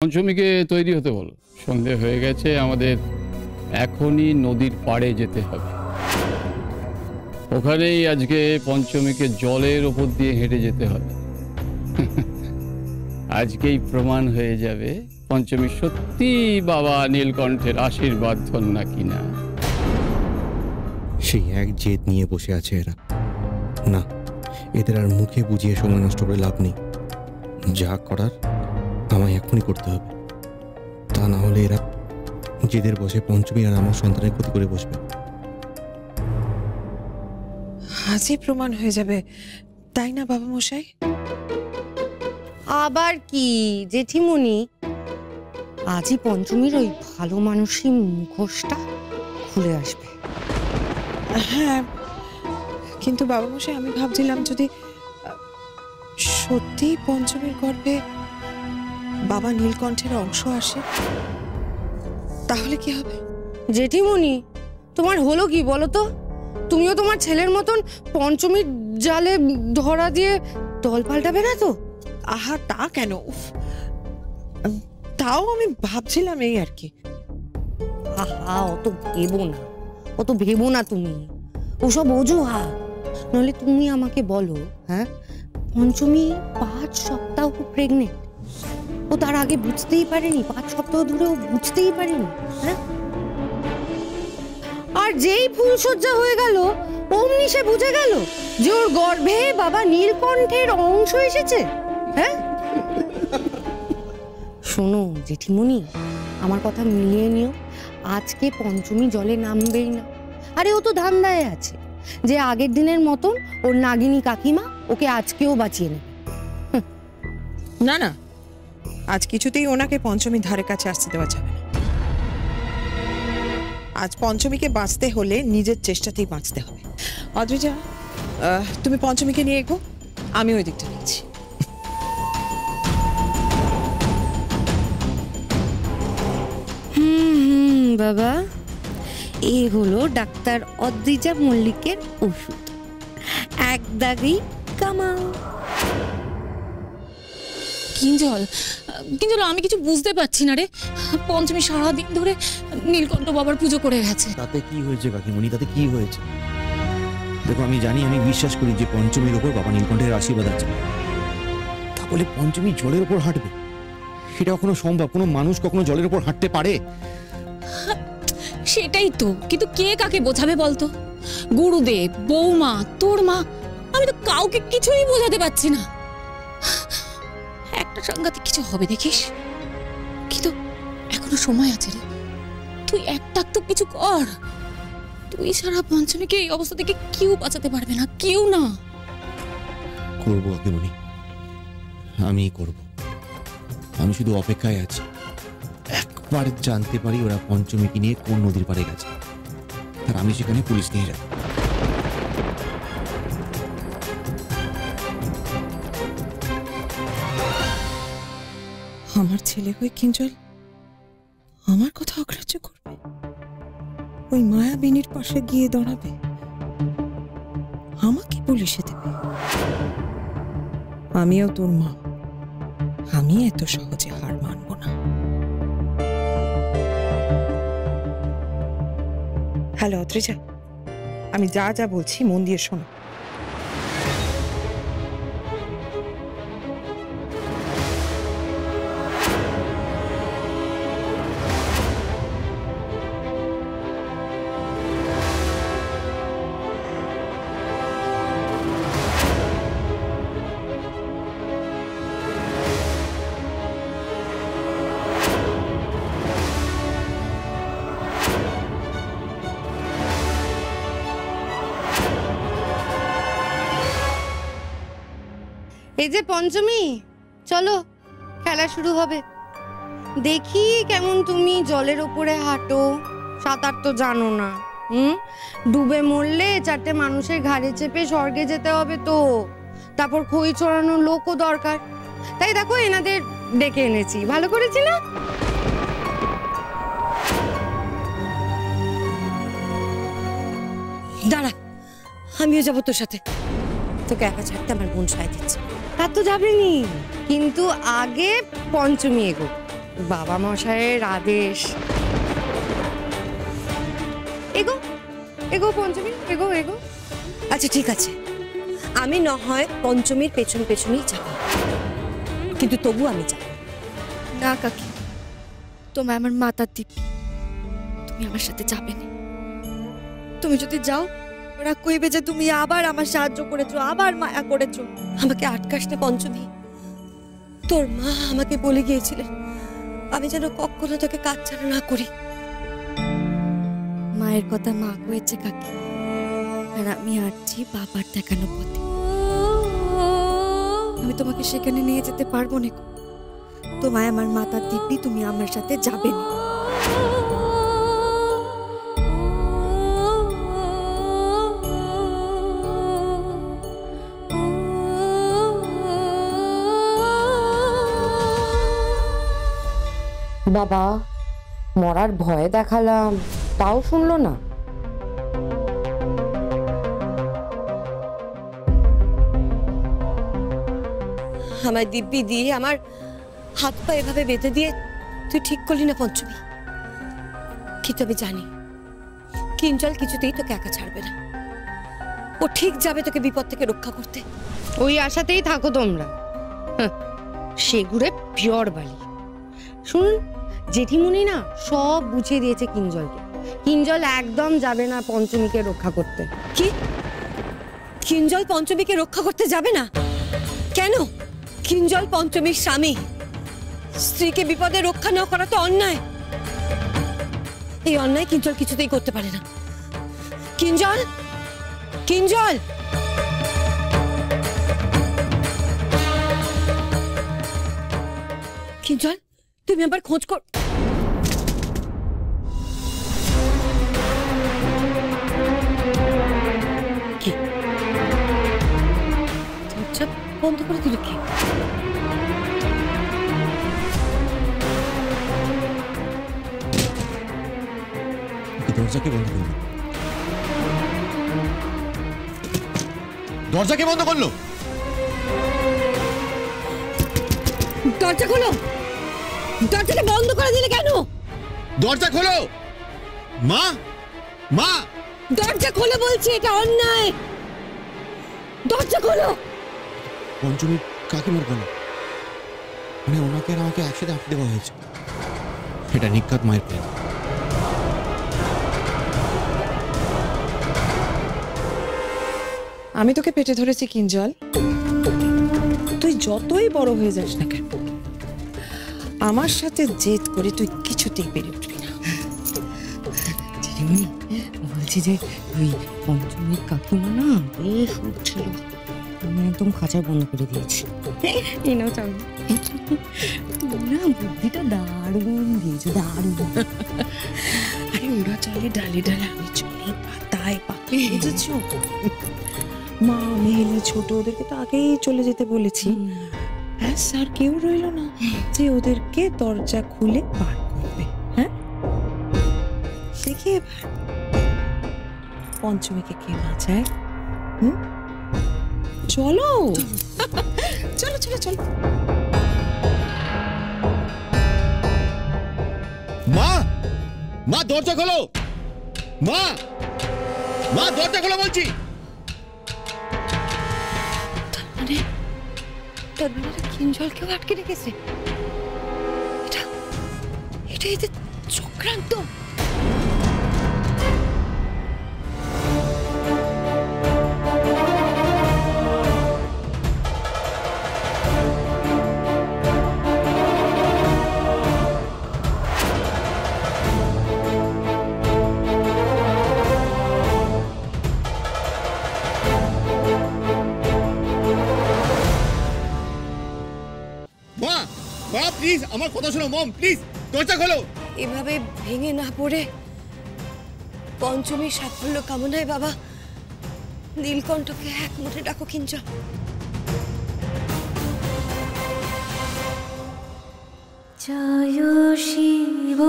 পঞ্চমীকে তৈরি হতে বলো। সন্ধে হয়ে গেছে, আমাদের এখনই নদীর পাড়ে যেতে হবে। ওখানেই আজকে পঞ্চমীকে জলের ওপর দিয়ে হেঁটে যেতে হবে। আজকেই প্রমাণ হয়ে যাবে পঞ্চমী সত্যি বাবা নীলকণ্ঠের আশীর্বাদ ধন্যা কিনা। সেই এক জেদ নিয়ে বসে আছে এরা। না, এদের আর মুখে বুঝিয়ে সময় নষ্ট করে লাভ নেই। যা করার আমায় এখনই করতে হবে, তা না হলে এরা জেদের বসে পঞ্চমী আর আমার সন্তানের ক্ষতি করে বসবে। আজই প্রমাণ হয়ে যাবে, তাই না বাবা মশাই? আবার কি জেঠিমণি, আজই পঞ্চমীর ওই ভালো মানুষই মুখোশটা খুলে আসবে। হ্যাঁ, কিন্তু বাবা মশাই আমি ভাবছিলাম যদি সত্যি পঞ্চমীর গর্ভে বাবা নীলকণ্ঠের অংশ আসে তাহলে কি হবে? জেঠিমণি, তোমার হলো কি বলো তো? তুমিও তোমার ছেলের মতন পঞ্চমীর জালে ধরা দিয়ে দল পাল্টাবে না তো? আহা, তা কেন? তাও আমি ভাবছিলাম এই আর কি। আহা, অত ভেবো না তুমি, ওসব অজুহাত। নইলে তুমি আমাকে বলো, হ্যাঁ, পঞ্চমী 5 সপ্তাহ প্রেগনেন্ট, ও তার আগে বুঝতেই পারেনি? 5 সপ্তাহ ধরে ও বুঝতেই পারেনি, হ্যাঁ? আর যেই ফুলসজ্জা হয়ে গেল অমনি সে বুঝে গেল যে ওর গর্ভে বাবা নীলকণ্ঠের অংশ এসেছে। হ্যাঁ, শোনো জেঠিমণি, আমার কথা মিলিয়ে নিও। আজকে পঞ্চমী জলে নামবেই না। আরে ও তো ধান্দায় আছে যে আগের দিনের মতন ওর নাগিনী কাকিমা ওকে আজকেও বাঁচিয়ে নেবে। না না, আজ কিছুতেই ওনাকে পঞ্চমীর ধারে কাছে আসতে দেওয়া যাবে না। আজ পঞ্চমীকে বাঁচতে হলে নিজের চেষ্টাতেই বাঁচতে হবে। অদ্রিজা, তুমি পঞ্চমীকে নিয়ে এগো, আমি ওই দিকটা দেখছি। বাবা, এ হলো ডাক্তার অদ্রিজা মল্লিকের ওষুধ, এক দাগেই কামাল। কিঞ্জল, আমি কিছু বুঝতে পারছি না রে। পঞ্চমী সারাদিন ধরে নীলকণ্ঠ বাবার পুজো করে গেছে। তাতে কি হয়েছে কাকিমণি, তাতে কি হয়েছে? দেখো, আমি জানি, আমি বিশ্বাস করি যে পঞ্চমীর ওপর বাবা নীলকণ্ঠের আশীর্বাদ আছে। তা বলে পঞ্চমী জলের ওপর হাঁটবে? সেটা কখনো সম্ভব? কোনো মানুষ কখনো জলের ওপর হাঁটতে পারে? সেটাই তো, কিন্তু কে কাকে বোঝাবে বলতো? গুরুদেব, বৌমা, তোর মা, আমি তো কাউকে কিছুই বোঝাতে পারছি না। একটা সাংঘাতিক কিছু হবে দেখিস, কিন্তু এখনো সময় আছে রে। তুই একটা তো কিছু কর। তুই সারা পঞ্চমীকে এই অবস্থা থেকে কেউ বাঁচাতে পারবে না, কেউ না। করবো কাকিমণি, আমি করব। আমি শুধু অপেক্ষায় আছি একবার জানতে পারি ওরা পঞ্চমীকে নিয়ে কোন নদীর পাড়ে গেছে, আর আমি সেখানে পুলিশ নিয়ে যাব। আমার ছেলে হয়ে কিঞ্জল আমার কথা অগ্রাহ্য করবে? ওই মায়াবিনীর পাশে গিয়ে দাঁড়াবে, আমাকে পুলিশে দেবে? আমিও তোর মা, আমি এত সহজে হার মানব না। হ্যালো অদ্রিজা, আমি যা যা বলছি মন দিয়ে শোনো। এই যে পঞ্চমী, চলো খেলা শুরু হবে। দেখি কেমন তুমি জলের ওপরে হাঁটো। সাঁতার তো জানো না, ডুবে মরলে 4টে মানুষের ঘাড়ে চেপে স্বর্গে যেতে হবে তো। তারপর খই চড়ানোর লোকও দরকার, তাই দেখো এনাদের ডেকে এনেছি। ভালো করেছি না? দাঁড়া, আমিও যাবো তোর সাথে। তোকে একা ছাড়তে আমার বোন সায় দিচ্ছে। তা তো যাবেনি, কিন্তু আগে পঞ্চমী এগো। বাবা মশাইয়ের আদেশ। এগো এগো পঞ্চমী, এগো এগো। আচ্ছা ঠিক আছে, আমি না হয় পঞ্চমীর পেছন পেছনই যাব, কিন্তু তবু আমি যাব না কাকি, তোমায় আমার মাতার দিব্যি, তুমি আমার সাথে যাবে না। তুমি যদি যাও ওরা কইবে যে তুমি আবার আমার সাহায্য করেছো, আবার মায়া করেছো। আমাকে আটকাস না পঞ্চমী। তোর মা আমাকে বলে গিয়েছিলেন আমি যেন কখনো তোকে কাজ ছাড়া না করি। মায়ের কথা মা কয়েছে কাকি, আর আমি হাঁটছি বাবার দেখানো পথে। আমি তোমাকে সেখানে নিয়ে যেতে পারবো না। তোমায় আমার মাতার দিব্যি, তুমি আমার সাথে যাবে না। বাবা মরার ভয়ে দেখালাম, তাও শুনলো না। আমার দিব্যি দিয়ে আমার হাত পা এভাবে বেঁধে দিয়ে তুই ঠিক করলি না পঞ্চমী। কিন্তু আমি জানি কিঞ্জল কিছুতেই তোকে একা ছাড়বে না, ও ঠিক যাবে তোকে বিপদ থেকে রক্ষা করতে। ওই আশাতেই থাকো তোমরা। সেগুড়ে পিওর বালি। শুনুন, জেঠিমুনি না সব বুঝিয়ে দিয়েছে কিঞ্জলকে। কিঞ্জল একদম যাবে না পঞ্চমীকে রক্ষা করতে। কি কিঞ্জল পঞ্চমীকে রক্ষা করতে যাবে না? কেন? কিঞ্জল পঞ্চমীর স্বামী, স্ত্রীকে বিপদে রক্ষা না করা তো অন্যায়। এই অন্যায় কিঞ্জল কিছুতেই করতে পারে না। কিঞ্জল, কিঞ্জল, কিঞ্জল, তুমি আবার খোঁজ কর। কি দরজা বন্ধ করে দিল কি? দরজাকে বন্ধ করলো? দরজাকে বন্ধ করলো? দরজা খোলো! দরজাকে বন্ধ করে দিলে কেন? দরজা খোলো! মা, মা, দরজা খোলো বলছি, এটা অন্যায়। দরজা খোলো! পঞ্চমী কাকিমার গলা, মানে ওনাকে আর আমাকে একসাথে আটকে দেওয়া হয়েছে। এটা নিকাত মায়ের প্ল্যান। আমি তোকে পেটে ধরেছি কিঞ্জল, তুই যতই বড় হয়ে যাস না কেন আমার সাথে জেদ করে তুই কিছুতেই পেরে উঠবি না। বলছি যে ওই পঞ্চমীর কাকিমা না বেশ উঠছিল, আমি একদম খাঁচায় বন্ধ করে দিয়েছি। এই নাও চাবি। তুমি না বুদ্ধিটা দারুণ দিয়েছো, দারুণ। আরে ওরা চলে ডালে ডালে, আমি চলি পাতায় পাতায়, বুঝেছো? মা মেহেলি ছোট, ওদেরকে তো আগেই চলে যেতে বলেছি। হ্যাঁ স্যার, কেউ রইলো না যে ওদেরকে দরজা খুলে বার করবে। হ্যাঁ দেখি এবার পঞ্চমীকে কে বাঁচায়। চলো চলো চলো চলো। মা, মা দরজা খোলো! মা, মা দরজা খোলো বলছি। তার মানে কিঞ্জলকেও আটকে রেখেছে। এটা এটা এদের চক্রান্ত। মা, মা প্লিজ আমার কথা শোনো। মম প্লিজ দরজা খোলো। এভাবে ভেঙে না পড়ে পঞ্চমীর সাফল্য কামনায় বাবা নীলকণ্ঠকে এক মুঠে ডাকো কিঞ্জল। জয় শিব